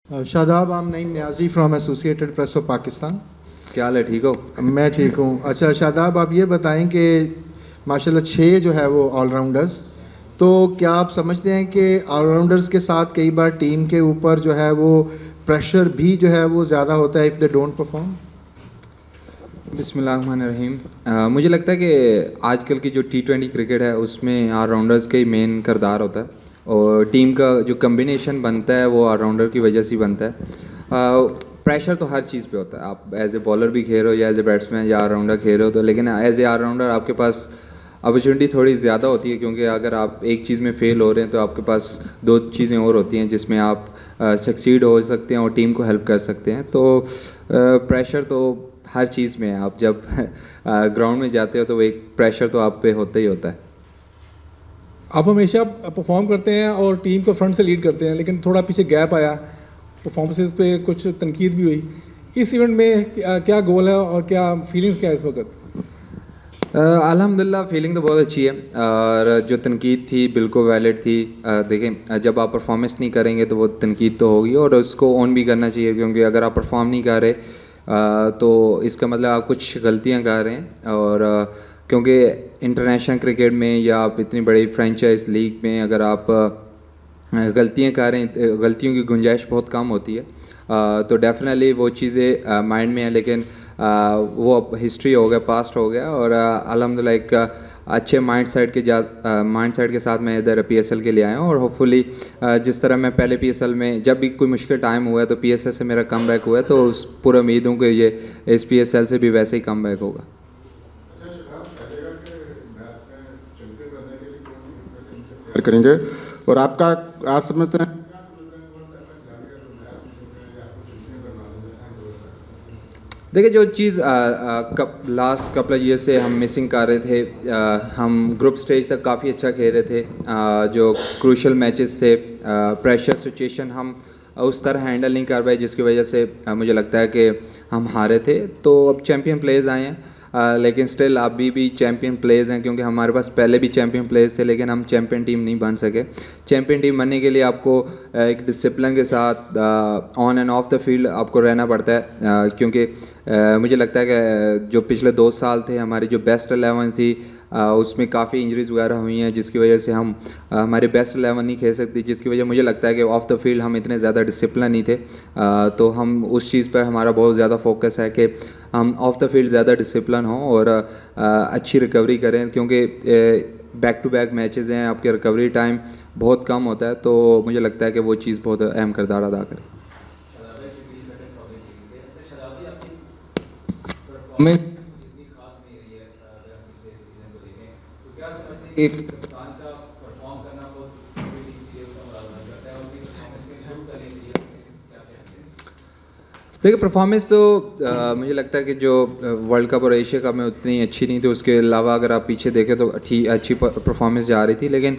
शादाब, आम Naeem Niazi from associated press of Pakistan. क्या हाल है, ठीक हो? मैं ठीक हूँ। अच्छा शादाब, आप ये बताएं कि माशाल्लाह 6 जो है वो ऑलराउंडर्स, तो क्या आप समझते हैं कि ऑलराउंडर्स के साथ कई बार टीम के ऊपर जो है वो प्रेशर भी जो है वो ज़्यादा होता है इफ़ दे डोंट परफॉर्म? बिस्मिल्लाहिर्रहमानिर्रहीम। मुझे लगता है कि आजकल की जो T20 क्रिकेट है उसमें ऑलराउंडर्स का ही मेन किरदार होता है और टीम का जो कम्बिनेशन बनता है वो ऑलराउंडर की वजह से ही बनता है। प्रेशर तो हर चीज़ पे होता है, आप एज ए बॉलर भी खेल रहे हो या एज ए बैट्समैन या ऑलराउंडर खेल रहे हो, तो लेकिन एज ए ऑलराउंडर आपके पास अपॉर्चुनिटी थोड़ी ज़्यादा होती है, क्योंकि अगर आप एक चीज़ में फेल हो रहे हैं तो आपके पास 2 चीज़ें और होती हैं जिसमें आप सक्सीड हो सकते हैं और टीम को हेल्प कर सकते हैं। तो प्रेशर तो हर चीज़ में है। आप जब ग्राउंड में जाते हो तो एक प्रेशर तो आप पे होता ही होता है। आप हमेशा परफॉर्म करते हैं और टीम को फ्रंट से लीड करते हैं, लेकिन थोड़ा पीछे गैप आया, परफॉर्मेंस पे कुछ तनकीद भी हुई। इस इवेंट में क्या गोल है और क्या फीलिंग्स क्या है इस वक्त? अल्हम्दुलिल्लाह फीलिंग तो बहुत अच्छी है और जो तनकीद थी बिल्कुल वैलिड थी। देखें, जब आप परफॉर्मेंस नहीं करेंगे तो वो तनकीद तो होगी और उसको ऑन भी करना चाहिए, क्योंकि अगर आप परफॉर्म नहीं कर रहे तो इसका मतलब आप कुछ गलतियां कर रहे हैं। और क्योंकि इंटरनेशनल क्रिकेट में या आप इतनी बड़ी फ्रेंचाइज लीग में अगर आप गलतियां कर रहे हैं, गलतियों की गुंजाइश बहुत कम होती है। तो डेफिनेटली वो चीज़ें माइंड में है, लेकिन वो अब हिस्ट्री हो गया, पास्ट हो गया और अल्हम्दुलिल्लाह एक अच्छे माइंड सेट के साथ मैं इधर PSL के लिए आया हूँ और होपफुली जिस तरह मैं पहले PSL में जब भी कोई मुश्किल टाइम हुआ है तो PSL से मेरा कम बैक हुआ है, तो उस पूरा उम्मीद हूँ कि ये इस PSL से भी वैसे ही कम बैक होगा। करेंगे और आपका आप समझते हैं देखिए, जो चीज़ लास्ट कपल ईयर से हम मिसिंग कर रहे थे, हम ग्रुप स्टेज तक काफ़ी अच्छा खेल रहे थे। जो क्रूशल मैचेस थे, प्रेशर सिचुएशन हम उस तरह हैंडल नहीं कर पाए, जिसकी वजह से मुझे लगता है कि हम हारे थे। तो अब चैम्पियन प्लेयर्स आए हैं, लेकिन स्टिल अभी भी चैम्पियन प्लेयर्स हैं, क्योंकि हमारे पास पहले भी चैम्पियन प्लेयर्स थे, लेकिन हम चैम्पियन टीम नहीं बन सके। चैम्पियन टीम बनने के लिए आपको एक डिसिप्लिन के साथ on end of the field आपको रहना पड़ता है, क्योंकि मुझे लगता है कि जो पिछले 2 साल थे हमारी जो बेस्ट 11 थी उसमें काफ़ी इंजरीज वगैरह हुई हैं, जिसकी वजह से हम हमारे बेस्ट 11 नहीं खेल सकती, जिसकी वजह मुझे लगता है कि ऑफ द फील्ड हम इतने ज़्यादा डिसिप्लिन नहीं थे। तो हम उस चीज़ पर हमारा बहुत ज़्यादा फोकस है कि हम ऑफ द फील्ड ज़्यादा डिसिप्लिन हों और अच्छी रिकवरी करें, क्योंकि बैक टू बैक मैचेस हैं, आपके रिकवरी टाइम बहुत कम होता है। तो मुझे लगता है कि वो चीज़ बहुत अहम किरदार अदा करे। देखिए, परफॉर्मेंस तो मुझे लगता है कि जो वर्ल्ड कप और एशिया कप में उतनी अच्छी नहीं थी, उसके अलावा अगर आप पीछे देखें तो अच्छी परफॉर्मेंस जा रही थी, लेकिन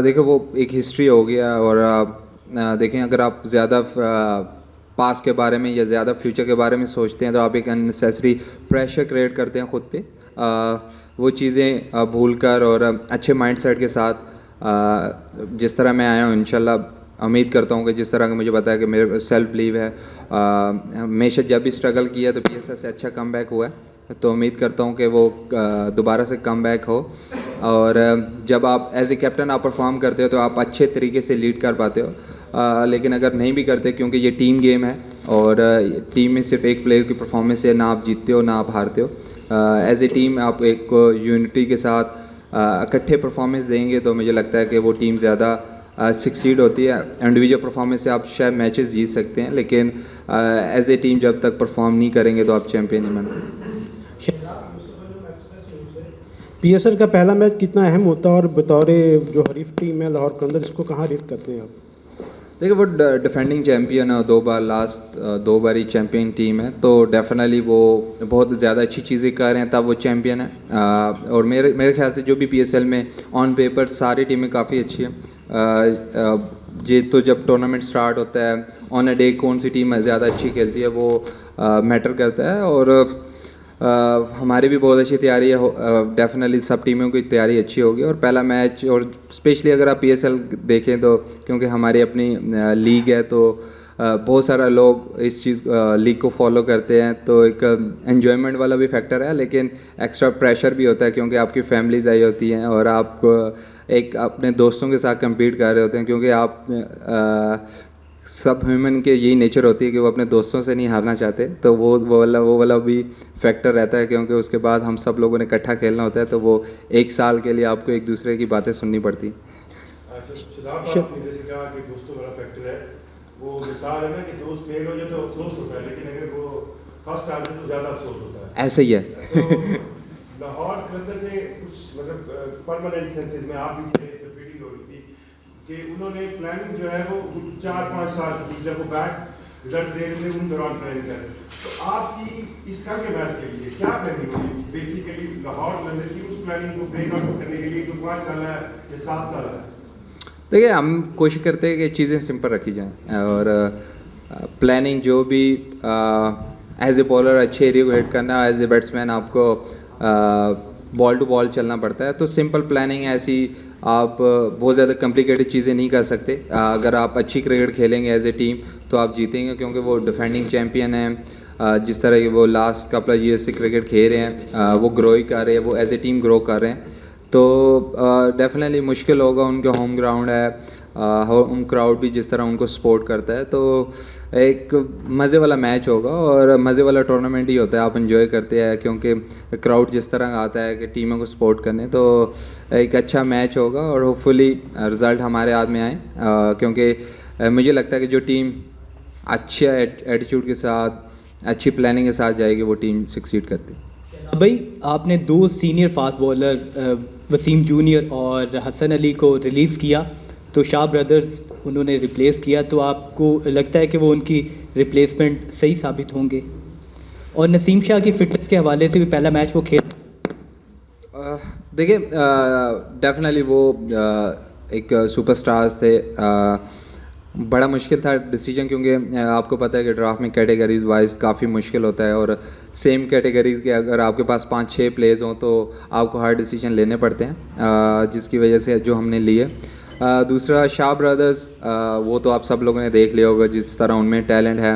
देखो वो एक हिस्ट्री हो गया। और देखें, अगर आप ज़्यादा पास के बारे में या ज़्यादा फ्यूचर के बारे में सोचते हैं तो आप एक अननेसेसरी प्रेशर क्रिएट करते हैं ख़ुद पे। वो चीज़ें भूल कर और अच्छे माइंड सेट के साथ जिस तरह मैं आया हूँ, इंशाल्लाह उम्मीद करता हूँ कि जिस तरह का मुझे बताया कि मेरे सेल्फ बिलीव है, हमेशा जब भी स्ट्रगल किया तो PSL से अच्छा कम बैक हुआ है, तो उम्मीद करता हूँ कि वो दोबारा से कम बैक हो। और जब आप एज ए कैप्टन आप परफॉर्म करते हो तो आप अच्छे तरीके से लीड कर पाते हो, लेकिन अगर नहीं भी करते, क्योंकि ये टीम गेम है और टीम में सिर्फ एक प्लेयर की परफॉर्मेंस से ना आप जीतते हो ना आप हारते हो। एज ए टीम आप एक यूनिटी के साथ इकट्ठे परफॉर्मेंस देंगे तो मुझे लगता है कि वो टीम ज़्यादा सक्सीड होती है। इंडिविजुअल परफॉर्मेंस से आप शायद मैचेस जीत सकते हैं, लेकिन एज ए टीम जब तक परफॉर्म नहीं करेंगे तो आप चैम्पियन नहीं बनते। PSL का पहला मैच कितना अहम होता है और बतौर जो हरीफ टीम है लाहौर कलंदर, इसको कहाँ रेट करते हैं आप? देखिए, वो डिफेंडिंग चैम्पियन है, 2 बार लास्ट 2 बार ही चैम्पियन टीम है, तो डेफिनेटली वो बहुत ज़्यादा अच्छी चीज़ें कर रहे हैं तब वो चैम्पियन है। और मेरे ख्याल से जो भी PSL में ऑन पेपर सारी टीमें काफ़ी अच्छी हैं। ये तो जब टूर्नामेंट स्टार्ट होता है ऑन अ डे कौन सी टीम ज़्यादा अच्छी खेलती है वो मैटर करता है। और हमारी भी बहुत अच्छी तैयारी है, डेफिनेटली सब टीमों की तैयारी अच्छी होगी। और पहला मैच, और स्पेशली अगर आप PSL देखें तो क्योंकि हमारी अपनी लीग है, तो बहुत सारा लोग इस चीज़ लीग को फॉलो करते हैं, तो एक एन्जॉयमेंट वाला भी फैक्टर है, लेकिन एक्स्ट्रा प्रेशर भी होता है क्योंकि आपकी फैमिलीज आई होती हैं और आप एक अपने दोस्तों के साथ compete कर रहे होते हैं, क्योंकि आप सब ह्यूमन के यही नेचर होती है कि वो अपने दोस्तों से नहीं हारना चाहते, तो वो वाला भी फैक्टर रहता है, क्योंकि उसके बाद हम सब लोगों ने इकट्ठा खेलना होता है, तो वो एक साल के लिए आपको एक दूसरे की बातें सुननी पड़ती। शदाब आपने जैसे कहा कि दोस्तों वाला फैक्टर है, वो मिसाल है ना कि दोस्त फेल हो जाए तो अफसोस होता है, लेकिन अगर वो फर्स्ट आ जाए तो ज़्यादा अफसोस होता है। ऐसे ही है। तो लाहौर कलंदर में कुछ मतलब परमानेंट सेंसेस में आप भी थे जब मीटिंग हो रही थी कि उन्होंने प्लानिंग जो है वो 4-5 साल की, जब वो बैट रिजल्ट दे रहे थे उन दौरान प्लानिंग कर, तो आपकी इस कल के मैच के लिए क्या प्लानिंग होगी बेसिकली लाहौर कलंदर की उस प्लानिंग को ब्रेकआउट करने के लिए जो 5 साल है या 7 साल है? देखिए, हम कोशिश करते हैं कि चीज़ें सिंपल रखी जाएं और प्लानिंग जो भी एज ए बॉलर अच्छे एरिया को हिट करना, एज ए बैट्समैन आपको बॉल टू बॉल चलना पड़ता है, तो सिंपल प्लानिंग ऐसी आप बहुत ज़्यादा कॉम्प्लिकेटेड चीज़ें नहीं कर सकते। अगर आप अच्छी क्रिकेट खेलेंगे एज ए टीम तो आप जीतेंगे, क्योंकि वो डिफेंडिंग चैम्पियन हैं। जिस तरह के वो लास्ट कपल ईयर से क्रिकेट खेल रहे हैं, वो ग्रो ही कर रहे हैं, वो एज ए टीम ग्रो कर रहे हैं, तो डेफिनेटली मुश्किल होगा। उनका होम ग्राउंड है, होम क्राउड भी जिस तरह उनको सपोर्ट करता है, तो एक मज़े वाला मैच होगा और मज़े वाला टूर्नामेंट ही होता है। आप एंजॉय करते हैं क्योंकि क्राउड जिस तरह का आता है कि टीमों को सपोर्ट करने, तो एक अच्छा मैच होगा और होपफुली रिज़ल्ट हमारे हाथ में आए, क्योंकि मुझे लगता है कि जो टीम अच्छे एटीट्यूड के साथ, अच्छी प्लानिंग के साथ जाएगी, वो टीम सक्सीड करती है। भाई, आपने 2 senior fast bowler Wasim junior और हसन अली को रिलीज़ किया, तो शाह ब्रदर्स उन्होंने रिप्लेस किया, तो आपको लगता है कि वो उनकी रिप्लेसमेंट सही साबित होंगे? और नसीम शाह की फिटनेस के हवाले से भी पहला मैच वो खेल, देखिए डेफिनेटली वो एक सुपरस्टार्स थे। बड़ा मुश्किल था डिसीजन, क्योंकि आपको पता है कि ड्राफ्ट में कैटेगरीज वाइज काफ़ी मुश्किल होता है और सेम कैटेगरीज के अगर आपके पास 5-6 प्लेयर्स हों तो आपको हार्ड डिसीजन लेने पड़ते हैं, जिसकी वजह से जो हमने लिए। दूसरा शाह ब्रदर्स, वो तो आप सब लोगों ने देख लिया होगा जिस तरह उनमें टैलेंट है।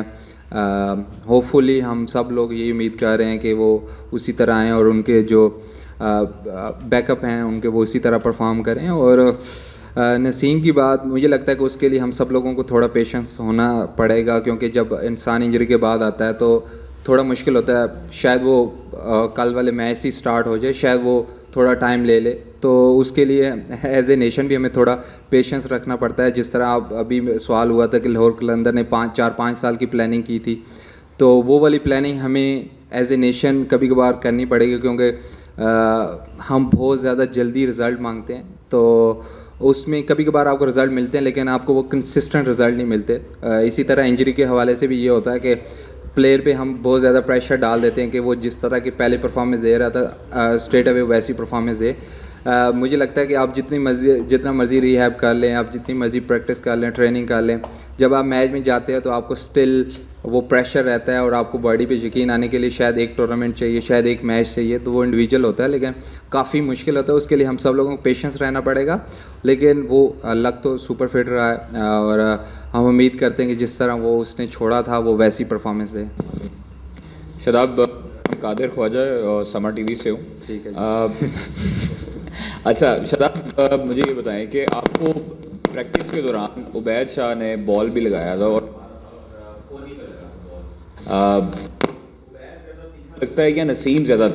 होपफुली हम सब लोग ये उम्मीद कर रहे हैं कि वो उसी तरह आएँ और उनके जो बैकअप हैं उनके वो उसी तरह परफॉर्म करें। और नसीम की बात, मुझे लगता है कि उसके लिए हम सब लोगों को थोड़ा पेशेंस होना पड़ेगा, क्योंकि जब इंसान इंजरी के बाद आता है तो थोड़ा मुश्किल होता है। शायद वो कल वाले मैच ही स्टार्ट हो जाए, शायद वो थोड़ा टाइम ले ले, तो उसके लिए एज ए नेशन भी हमें थोड़ा पेशेंस रखना पड़ता है। जिस तरह आप अभी सवाल हुआ था कि लाहौर कलंदर ने 4-5 साल की प्लानिंग की थी, तो वो वाली प्लानिंग हमें एज ए नेशन कभी कभार करनी पड़ेगी, क्योंकि हम बहुत ज़्यादा जल्दी रिज़ल्ट मांगते हैं, तो उसमें कभी कभार आपको रिज़ल्ट मिलते हैं लेकिन आपको वो कंसिस्टेंट रिज़ल्ट नहीं मिलते। इसी तरह इंजरी के हवाले से भी ये होता है कि प्लेयर पे हम बहुत ज़्यादा प्रेशर डाल देते हैं कि वो जिस तरह की पहले परफॉर्मेंस दे रहा था स्ट्रेट अवे वैसी परफॉर्मेंस दे। मुझे लगता है कि आप जितना मर्ज़ी रिहैब कर लें, आप जितनी मर्ज़ी प्रैक्टिस कर लें, ट्रेनिंग कर लें, जब आप मैच में जाते हैं तो आपको स्टिल वो प्रेशर रहता है और आपको बॉडी पे यकीन आने के लिए शायद एक टूर्नामेंट चाहिए, शायद एक मैच चाहिए, तो वो इंडिविजुअल होता है, लेकिन काफ़ी मुश्किल होता है। उसके लिए हम सब लोगों को पेशेंस रहना पड़ेगा, लेकिन वो लक तो सुपर फिट रहा है और हम उम्मीद करते हैं कि जिस तरह वो उसने छोड़ा था वो वैसी परफॉर्मेंस दे। शदाब, कादिर ख्वाजा और समर टीवी से हूँ। ठीक है। अच्छा शदाब, मुझे ये बताएं कि आपको प्रैक्टिस के दौरान उबैद शाह ने बॉल भी लगाया था और लगता है कि नसीम ज़्यादा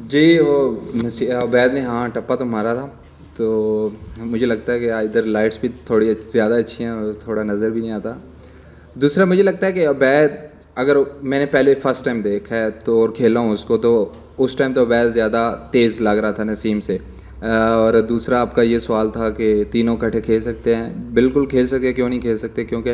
जी, वो उबैद ने हाँ टप्पा तो मारा था, तो मुझे लगता है कि इधर लाइट्स भी थोड़ी ज़्यादा अच्छी हैं और थोड़ा नज़र भी नहीं आता। दूसरा मुझे लगता है कि उबैद, अगर मैंने पहले फ़र्स्ट टाइम देखा है तो और खेला हूँ उसको, तो उस टाइम तो उबैद ज़्यादा तेज़ लग रहा था नसीम से। और दूसरा आपका ये सवाल था कि तीनों इकट्ठे खेल सकते हैं, बिल्कुल खेल सकते हैं, क्यों नहीं खेल सकते, क्योंकि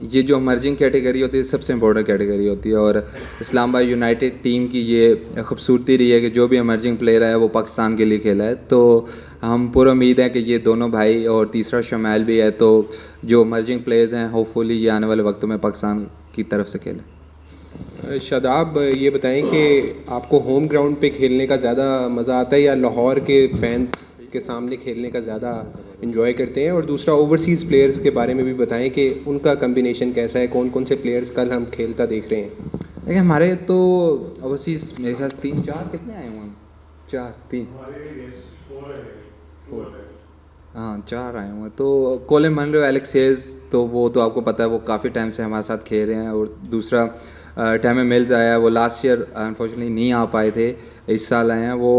ये जो इमर्जिंग कैटेगरी होती है सबसे इम्पोर्टेंट कैटेगरी होती है और इस्लामाबाद यूनाइटेड टीम की ये खूबसूरती रही है कि जो भी इमर्जिंग प्लेयर है वो पाकिस्तान के लिए खेला है। तो हम पूरा उम्मीद है कि ये दोनों भाई और तीसरा शमाइल भी है, तो जो इमर्जिंग प्लेयर्स हैं होपफुली ये आने वाले वक्तों में पाकिस्तान की तरफ से खेलें। शादाब, ये बताएं कि आपको होम ग्राउंड पे खेलने का ज़्यादा मज़ा आता है या लाहौर के फैंस के सामने खेलने का ज़्यादा इन्जॉय करते हैं? और दूसरा, ओवरसीज़ प्लेयर्स के बारे में भी बताएं कि उनका कम्बिनेशन कैसा है, कौन कौन से प्लेयर्स कल हम खेलता देख रहे हैं? देखिए हमारे तो ओवरसीज़ मेरे ख्याल 3-4 कितने आए हुए हैं? 4-3 हाँ 4 आए हुए हैं। तो कोलिन मनरो, एलेक्स हेल्स, तो वो तो आपको पता है वो काफ़ी टाइम से हमारे साथ खेल रहे हैं। और दूसरा टैमी मिल्स आया है, वो लास्ट ईयर अनफॉर्चुनेटली नहीं आ पाए थे, इस साल आए हैं। वो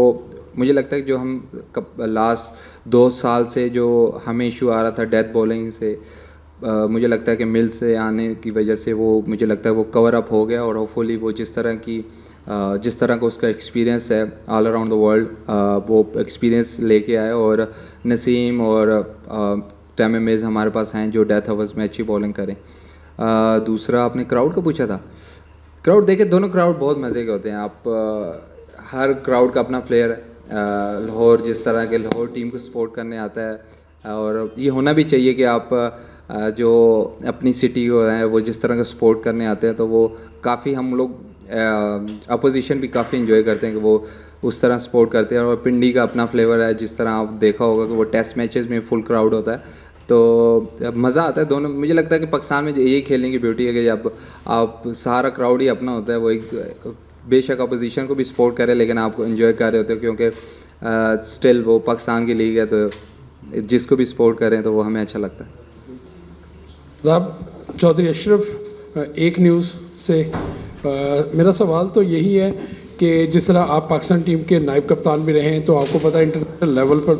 मुझे लगता है कि जो हम लास्ट 2 साल से जो हमें इशू आ रहा था डेथ बॉलिंग से, मुझे लगता है कि मिल्स से आने की वजह से वो मुझे लगता है वो कवर अप हो गया। और होपफुली वो जिस तरह का उसका एक्सपीरियंस है ऑल अराउंड द वर्ल्ड, वो एक्सपीरियंस लेके आए। और नसीम और टैमी मिल्स हमारे पास हैं जो डेथ ओवर्स में अच्छी बॉलिंग करें। दूसरा आपने क्राउड का पूछा था। क्राउड देखिए, दोनों क्राउड बहुत मज़े के होते हैं। आप हर क्राउड का अपना फ्लेयर है। लाहौर जिस तरह के लाहौर टीम को सपोर्ट करने आता है, और ये होना भी चाहिए कि आप जो अपनी सिटी को है वो जिस तरह का सपोर्ट करने आते हैं, तो वो काफ़ी हम लोग अपोजिशन भी काफ़ी इन्जॉय करते हैं कि वो उस तरह सपोर्ट करते हैं। और पिंडी का अपना फ्लेवर है, जिस तरह आप देखा होगा कि वो टेस्ट मैचेस में फुल क्राउड होता है, तो मज़ा आता है दोनों। मुझे लगता है कि पाकिस्तान में यही खेलने की ब्यूटी है कि जब आप सारा क्राउड ही अपना होता है, वो एक बेशक अपोजिशन को भी सपोर्ट करे लेकिन आपको इन्जॉय कर रहे होते हो, क्योंकि स्टिल वो पाकिस्तान की लीग है, तो जिसको भी सपोर्ट करें तो वो हमें अच्छा लगता है। साहब, चौधरी अशरफ, एक न्यूज़ से मेरा सवाल तो यही है कि जिस तरह आप पाकिस्तान टीम के नायब कप्तान भी रहे हैं, तो आपको पता है इंटरनेशनल लेवल पर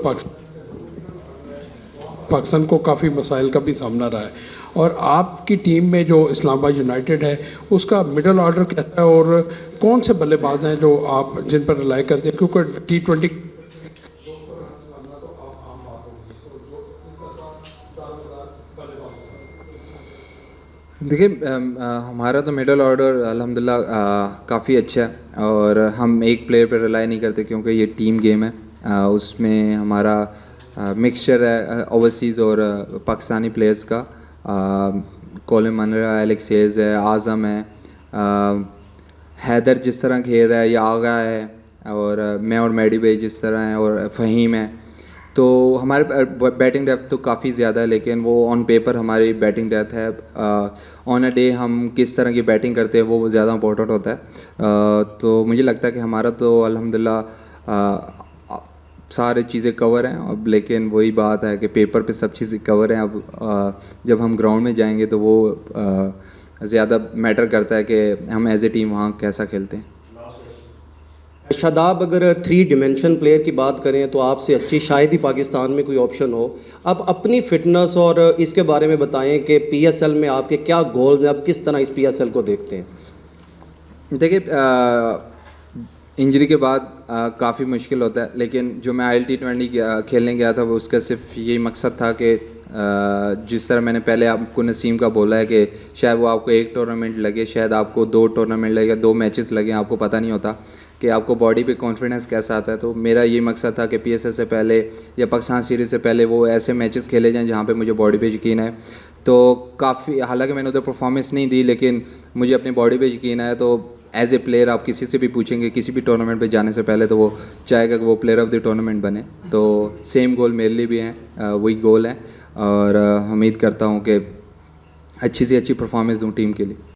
पाकिस्तान को काफ़ी मसाइल का भी सामना रहा है। और आपकी टीम में जो इस्लामाबाद यूनाइटेड है, उसका मिडल ऑर्डर कैसा है और कौन से बल्लेबाज हैं जो आप जिन पर रिलाई करते हैं? क्योंकि T20 देखिए हमारा तो मिडल ऑर्डर अल्हम्दुलिल्लाह काफ़ी अच्छा है। और हम एक प्लेयर पर रिलाई नहीं करते, क्योंकि ये टीम गेम है। उसमें हमारा मिक्सचर है ओवरसीज़ और पाकिस्तानी प्लेयर्स का। कोलिन मनरो, एलेक्स हेल्स है, आज़म है, हैदर जिस तरह खेल रहा है, या आगा है, और मैं और मैडी भाई जिस तरह हैं, और फ़हीम है। तो हमारे बैटिंग डेप्थ तो काफ़ी ज़्यादा है, लेकिन वो ऑन पेपर हमारी बैटिंग डेप्थ है। ऑन अ डे हम किस तरह की बैटिंग करते हैं वो ज़्यादा इंपॉर्टेंट होता है। तो मुझे लगता है कि हमारा तो अल्हम्दुलिल्लाह सारी चीज़ें कवर हैं। अब लेकिन वही बात है कि पेपर पे सब चीज़ें कवर हैं। अब जब हम ग्राउंड में जाएंगे तो वो ज़्यादा मैटर करता है कि हम एज ए टीम वहाँ कैसा खेलते हैं। शादाब, अगर 3 डिमेंशन प्लेयर की बात करें तो आपसे अच्छी शायद ही पाकिस्तान में कोई ऑप्शन हो। अब अपनी फ़िटनेस और इसके बारे में बताएं कि PSL में आपके क्या गोल्स हैं, आप किस तरह इस PSL को देखते हैं? देखिए इंजरी के बाद काफ़ी मुश्किल होता है, लेकिन जो मैं IL-T20 खेलने गया था वो उसका सिर्फ यही मकसद था कि जिस तरह मैंने पहले आपको नसीम का बोला है कि शायद वो आपको 1 टूर्नामेंट लगे, शायद आपको 2 टूर्नामेंट लगे, 2 मैचेस लगे, आपको पता नहीं होता कि आपको बॉडी पे कॉन्फिडेंस कैसा आता है। तो मेरा ये मकसद था कि PSL से पहले या पाकिस्तान सीरीज़ से पहले वो ऐसे मैचेस खेले जाएं जहाँ पे मुझे बॉडी पे यकीन है। तो काफ़ी, हालांकि मैंने उधर परफॉर्मेंस नहीं दी, लेकिन मुझे अपनी बॉडी पे यकीन है। तो एज ए प्लेयर आप किसी से भी पूछेंगे किसी भी टूर्नामेंट पे जाने से पहले, तो वो चाहेगा कि वो प्लेयर ऑफ द टूर्नामेंट बने। तो सेम गोल मेरे लिए भी हैं, वही गोल है। और उम्मीद करता हूँ कि अच्छी से अच्छी परफॉर्मेंस दूँ टीम के लिए।